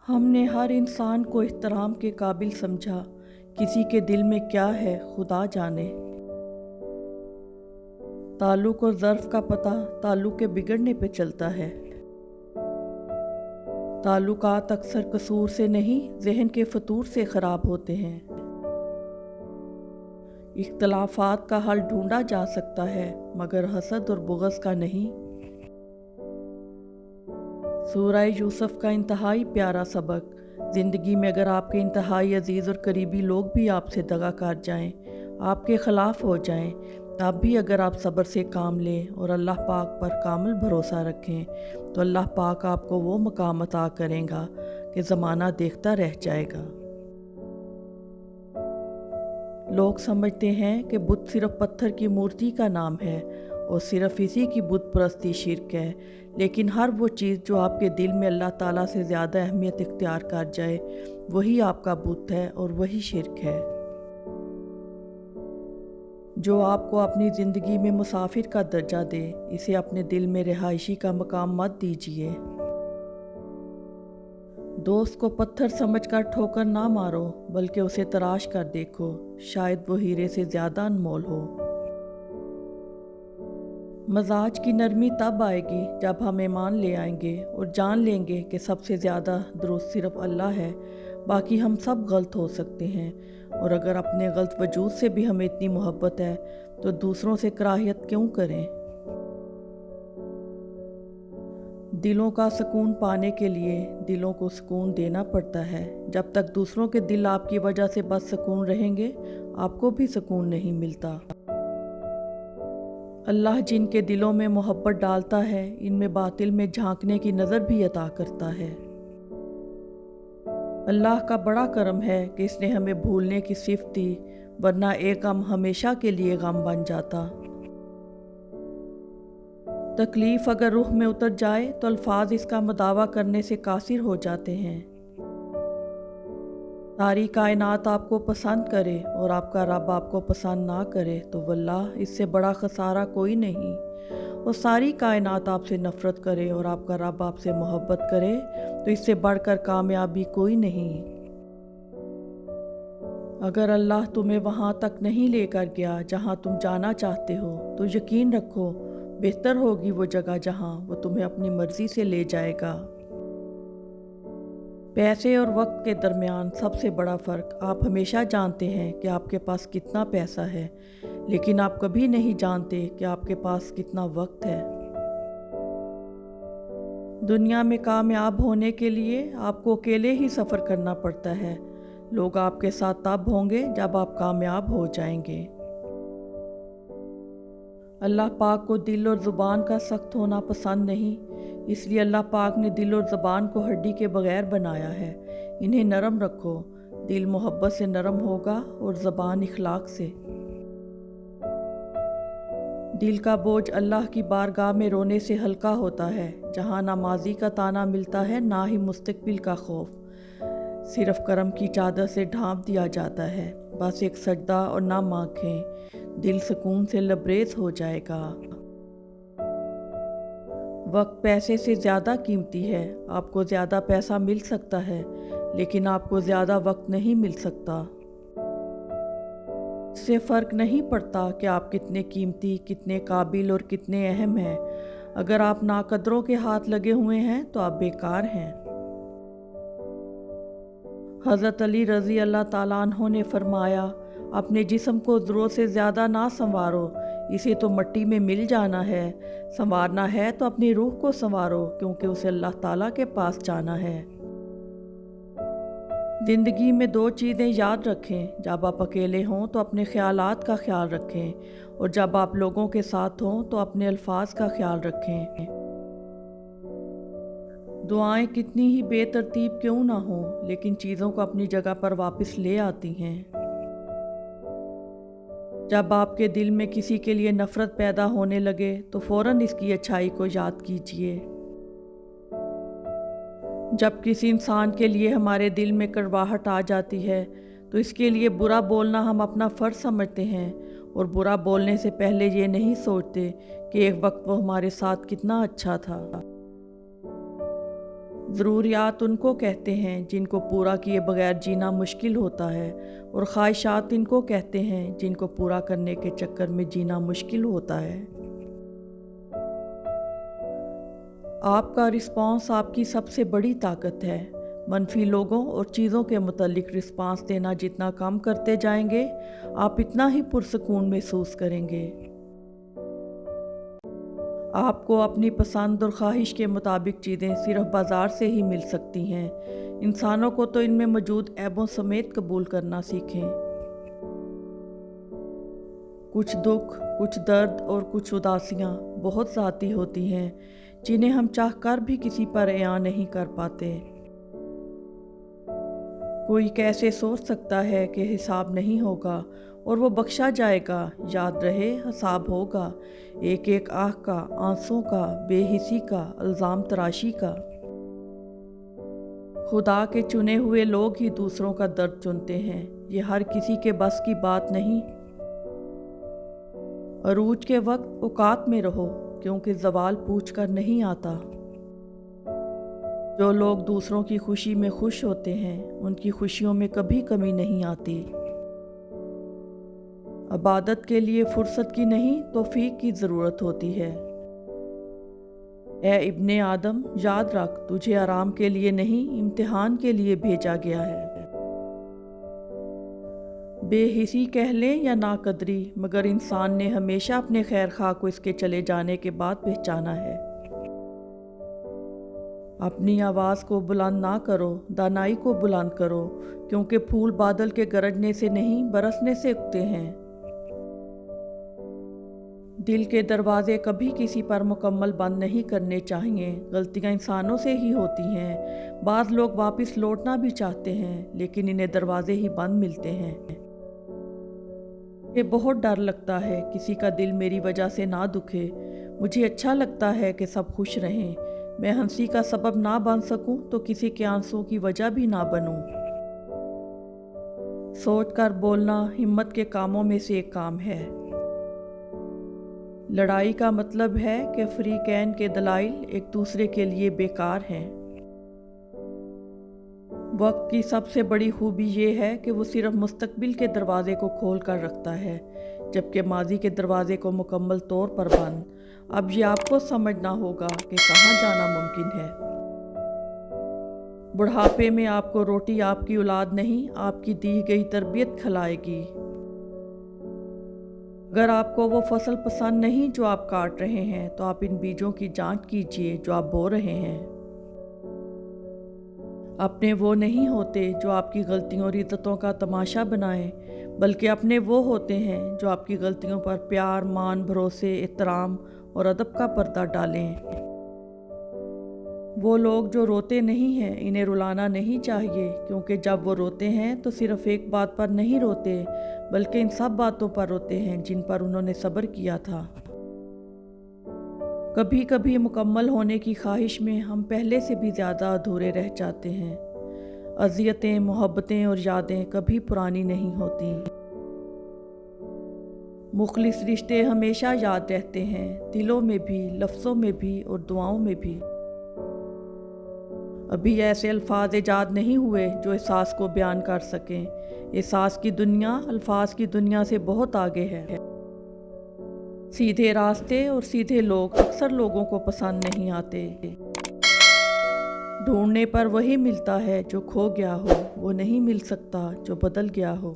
हमने हर इंसान को एहतराम के काबिल समझा, किसी के दिल में क्या है खुदा जाने। ताल्लुक और ज़र्फ़ का पता ताल्लुक के बिगड़ने पे चलता है। ताल्लुकात अक्सर कसूर से नहीं, ज़हन के फतूर से ख़राब होते हैं। इख्तलाफात का हल ढूंढा जा सकता है, मगर हसद और बुग़्ज़ का नहीं। सूरह यूसुफ का इंतहाई प्यारा सबक। ज़िंदगी में अगर आपके इंतहाई अजीज़ और करीबी लोग भी आपसे दगा कर जाएं, आपके ख़िलाफ़ हो जाएं, तब भी अगर आप सब्र से काम लें और अल्लाह पाक पर कामिल भरोसा रखें, तो अल्लाह पाक आपको वो मकाम अता करेगा कि ज़माना देखता रह जाएगा। लोग समझते हैं कि बुत सिर्फ पत्थर की मूर्ति का नाम है और सिर्फ इसी की बुत परस्ती शिर्क है, लेकिन हर वो चीज़ जो आपके दिल में अल्लाह ताला से ज़्यादा अहमियत इख्तियार कर जाए, वही आपका बुत है और वही शिर्क है। जो आपको अपनी ज़िंदगी में मुसाफिर का दर्जा दे, इसे अपने दिल में रिहायशी का मकाम मत दीजिए। दोस्त को पत्थर समझकर ठोकर ना मारो, बल्कि उसे तराश कर देखो, शायद वो हीरे से ज़्यादा अनमोल हो। मजाज की नरमी तब आएगी जब हम ईमान ले आएंगे और जान लेंगे कि सबसे ज़्यादा दुरुस्त सिर्फ अल्लाह है, बाकी हम सब गलत हो सकते हैं। और अगर अपने गलत वजूद से भी हमें इतनी मोहब्बत है, तो दूसरों से कराहियत क्यों करें। दिलों का सुकून पाने के लिए दिलों को सुकून देना पड़ता है। जब तक दूसरों के दिल आपकी वजह से बदसुकून रहेंगे, आपको भी सुकून नहीं मिलता। अल्लाह जिनके दिलों में मोहब्बत डालता है, इनमें बातिल में झांकने की नज़र भी अता करता है। अल्लाह का बड़ा करम है कि इसने हमें भूलने की सिफ़त दी, वरना एक गम हमेशा के लिए गम बन जाता। तकलीफ़ अगर रूह में उतर जाए तो अल्फाज इसका मुदावा करने से कासिर हो जाते हैं। सारी कायनात आपको पसंद करे और आपका रब आपको पसंद ना करे, तो वल्लाह इससे बड़ा खसारा कोई नहीं। और सारी कायनात आपसे नफ़रत करे और आपका रब आपसे मोहब्बत करे, तो इससे बढ़कर कामयाबी कोई नहीं। अगर अल्लाह तुम्हें वहाँ तक नहीं लेकर गया जहाँ तुम जाना चाहते हो, तो यकीन रखो बेहतर होगी वो जगह जहाँ वो तुम्हें अपनी मर्ज़ी से ले जाएगा। पैसे और वक्त के दरमियान सबसे बड़ा फ़र्क, आप हमेशा जानते हैं कि आपके पास कितना पैसा है, लेकिन आप कभी नहीं जानते कि आपके पास कितना वक्त है। दुनिया में कामयाब होने के लिए आपको अकेले ही सफ़र करना पड़ता है। लोग आपके साथ तब होंगे जब आप कामयाब हो जाएंगे। अल्लाह पाक को दिल और ज़ुबान का सख्त होना पसंद नहीं, इसलिए अल्लाह पाक ने दिल और ज़ुबान को हड्डी के बगैर बनाया है। इन्हें नरम रखो, दिल मोहब्बत से नरम होगा और ज़ुबान इखलाक से। दिल का बोझ अल्लाह की बारगाह में रोने से हल्का होता है, जहाँ ना माजी का ताना मिलता है, ना ही मुस्तकबिल का खौफ। सिर्फ करम की चादर से ढांप दिया जाता है, बस एक सजदा और ना आँखें, दिल सुकून से लबरेज हो जाएगा। वक्त पैसे से ज़्यादा कीमती है। आपको ज़्यादा पैसा मिल सकता है, लेकिन आपको ज़्यादा वक्त नहीं मिल सकता। इससे फ़र्क नहीं पड़ता कि आप कितने कीमती, कितने काबिल और कितने अहम हैं। अगर आप नाकदरों के हाथ लगे हुए हैं, तो आप बेकार हैं। हज़रत अली रज़ी अल्लाह ताला अन्हो ने फरमाया, अपने जिस्म को ज़रूरत से ज़्यादा ना संवारो, इसे तो मिट्टी में मिल जाना है। संवारना है तो अपनी रूह को संवारो, क्योंकि उसे अल्लाह ताला के पास जाना है। ज़िंदगी में दो चीज़ें याद रखें, जब आप अकेले हों तो अपने ख़यालात का ख्याल रखें, और जब आप लोगों के साथ हों तो अपने अल्फाज का ख्याल रखें। दुआएं कितनी ही बेतरतीब क्यों ना हों, लेकिन चीज़ों को अपनी जगह पर वापस ले आती हैं। जब आपके दिल में किसी के लिए नफ़रत पैदा होने लगे, तो फ़ौरन इसकी अच्छाई को याद कीजिए। जब किसी इंसान के लिए हमारे दिल में कड़वाहट आ जाती है, तो इसके लिए बुरा बोलना हम अपना फ़र्ज़ समझते हैं, और बुरा बोलने से पहले ये नहीं सोचते कि एक वक्त वो हमारे साथ कितना अच्छा था। ضروریات ان کو کہتے ہیں جن کو پورا کیے بغیر جینا مشکل ہوتا ہے، اور خواہشات ان کو کہتے ہیں جن کو پورا کرنے کے چکر میں جینا مشکل ہوتا ہے۔ آپ کا رسپانس آپ کی سب سے بڑی طاقت ہے۔ منفی لوگوں اور چیزوں کے متعلق رسپانس دینا جتنا کم کرتے جائیں گے، آپ اتنا ہی پرسکون محسوس کریں گے۔ آپ کو اپنی پسند اور خواہش کے مطابق چیزیں صرف بازار سے ہی مل سکتی ہیں۔ انسانوں کو تو ان میں موجود عیبوں سمیت قبول کرنا سیکھیں۔ کچھ دکھ، کچھ درد اور کچھ اداسیاں بہت ذاتی ہوتی ہیں، جنہیں ہم چاہ کر بھی کسی پر عیاں نہیں کر پاتے۔ کوئی کیسے سوچ سکتا ہے کہ حساب نہیں ہوگا اور وہ بخشا جائے گا؟ یاد رہے، حساب ہوگا، ایک ایک آہ کا، آنسوں کا، بے حسی کا، الزام تراشی کا۔ خدا کے چنے ہوئے لوگ ہی دوسروں کا درد چنتے ہیں، یہ ہر کسی کے بس کی بات نہیں۔ عروج کے وقت اوقات میں رہو، کیونکہ زوال پوچھ کر نہیں آتا۔ جو لوگ دوسروں کی خوشی میں خوش ہوتے ہیں، ان کی خوشیوں میں کبھی کمی نہیں آتی۔ عبادت کے لیے فرصت کی نہیں، توفیق کی ضرورت ہوتی ہے۔ اے ابن آدم، یاد رکھ، تجھے آرام کے لیے نہیں، امتحان کے لیے بھیجا گیا ہے۔ بے حسی کہہ لیں یا ناقدری، مگر انسان نے ہمیشہ اپنے خیر خواہ کو اس کے چلے جانے کے بعد پہچانا ہے۔ اپنی آواز کو بلند نہ کرو، دانائی کو بلند کرو، کیونکہ پھول بادل کے گرجنے سے نہیں، برسنے سے اگتے ہیں۔ دل کے دروازے کبھی کسی پر مکمل بند نہیں کرنے چاہیے، غلطیاں انسانوں سے ہی ہوتی ہیں۔ بعض لوگ واپس لوٹنا بھی چاہتے ہیں، لیکن انہیں دروازے ہی بند ملتے ہیں۔ مجھے بہت ڈر لگتا ہے کسی کا دل میری وجہ سے نہ دکھے۔ مجھے اچھا لگتا ہے کہ سب خوش رہیں۔ میں ہنسی کا سبب نہ بن سکوں تو کسی کے آنسوں کی وجہ بھی نہ بنوں۔ سوچ کر بولنا ہمت کے کاموں میں سے ایک کام ہے۔ لڑائی کا مطلب ہے کہ فریقین کے دلائل ایک دوسرے کے لیے بیکار ہیں۔ وقت کی سب سے بڑی خوبی یہ ہے کہ وہ صرف مستقبل کے دروازے کو کھول کر رکھتا ہے، جبکہ ماضی کے دروازے کو مکمل طور پر بند۔ اب یہ آپ کو سمجھنا ہوگا کہ کہاں جانا ممکن ہے۔ بڑھاپے میں آپ کو روٹی آپ کی اولاد نہیں، آپ کی دی گئی تربیت کھلائے گی۔ اگر آپ کو وہ فصل پسند نہیں جو آپ کاٹ رہے ہیں، تو آپ ان بیجوں کی جانچ کیجئے جو آپ بو رہے ہیں۔ اپنے وہ نہیں ہوتے جو آپ کی غلطیوں اور عزتوں کا تماشا بنائیں، بلکہ اپنے وہ ہوتے ہیں جو آپ کی غلطیوں پر پیار، مان، بھروسے، احترام اور ادب کا پردہ ڈالیں۔ وہ لوگ جو روتے نہیں ہیں، انہیں رلانا نہیں چاہیے، کیونکہ جب وہ روتے ہیں تو صرف ایک بات پر نہیں روتے، بلکہ ان سب باتوں پر روتے ہیں جن پر انہوں نے صبر کیا تھا۔ کبھی کبھی مکمل ہونے کی خواہش میں ہم پہلے سے بھی زیادہ ادھورے رہ جاتے ہیں۔ اذیتیں، محبتیں اور یادیں کبھی پرانی نہیں ہوتی۔ مخلص رشتے ہمیشہ یاد رہتے ہیں، دلوں میں بھی، لفظوں میں بھی اور دعاؤں میں بھی۔ ابھی ایسے الفاظ ایجاد نہیں ہوئے جو احساس کو بیان کر سکیں۔ احساس کی دنیا الفاظ کی دنیا سے بہت آگے ہے۔ سیدھے راستے اور سیدھے لوگ اکثر لوگوں کو پسند نہیں آتے۔ ڈھونڈنے پر وہی ملتا ہے جو کھو گیا ہو، وہ نہیں مل سکتا جو بدل گیا ہو۔